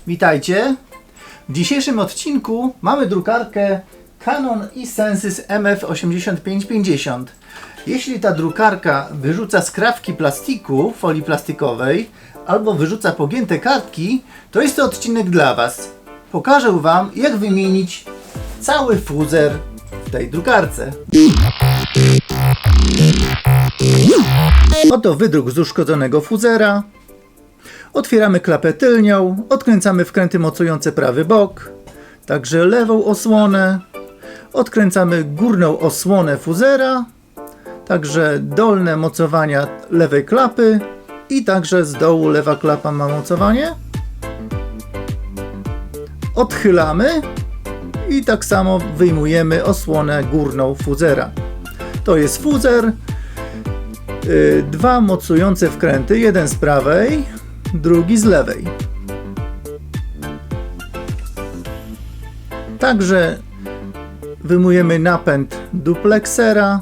Witajcie! W dzisiejszym odcinku mamy drukarkę Canon eSensus MF8550. Jeśli ta drukarka wyrzuca skrawki plastiku, folii plastikowej, albo wyrzuca pogięte kartki, to jest to odcinek dla Was. Pokażę Wam, jak wymienić cały fuzer w tej drukarce. Oto wydruk z uszkodzonego fuzera. Otwieramy klapę tylnią, odkręcamy wkręty mocujące prawy bok, także lewą osłonę. Odkręcamy górną osłonę fuzera, także dolne mocowania lewej klapy i także z dołu lewa klapa ma mocowanie. Odchylamy i tak samo wyjmujemy osłonę górną fuzera. To jest fuzer, dwa mocujące wkręty, jeden z prawej, drugi z lewej. Także wyjmujemy napęd duplexera,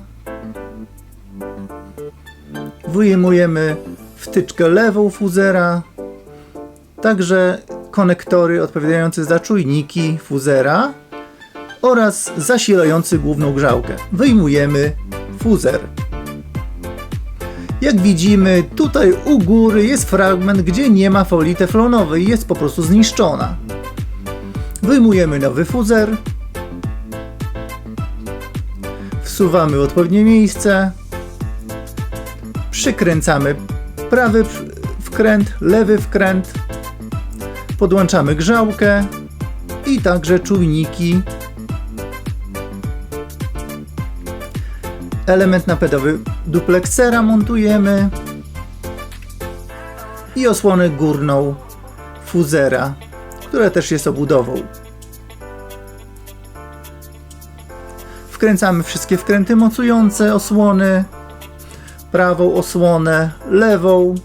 wyjmujemy wtyczkę lewą fuzera, także konektory odpowiadające za czujniki fuzera oraz zasilający główną grzałkę. Wyjmujemy fuzer. Jak widzimy, tutaj u góry jest fragment, gdzie nie ma folii teflonowej, jest po prostu zniszczona. Wyjmujemy nowy fuzer, wsuwamy w odpowiednie miejsce, przykręcamy prawy wkręt, lewy wkręt, podłączamy grzałkę i także czujniki. Element napędowy duplexera montujemy i osłonę górną fuzera, która też jest obudową. Wkręcamy wszystkie wkręty mocujące osłony, prawą osłonę, lewą.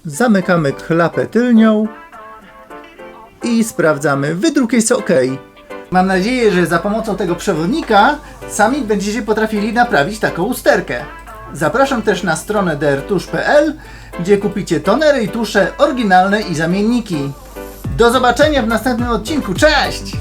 Zamykamy klapę tylnią i sprawdzamy. Wydruk jest ok. Mam nadzieję, że za pomocą tego przewodnika sami będziecie potrafili naprawić taką usterkę. Zapraszam też na stronę drtusz.pl, gdzie kupicie tonery i tusze oryginalne i zamienniki. Do zobaczenia w następnym odcinku. Cześć!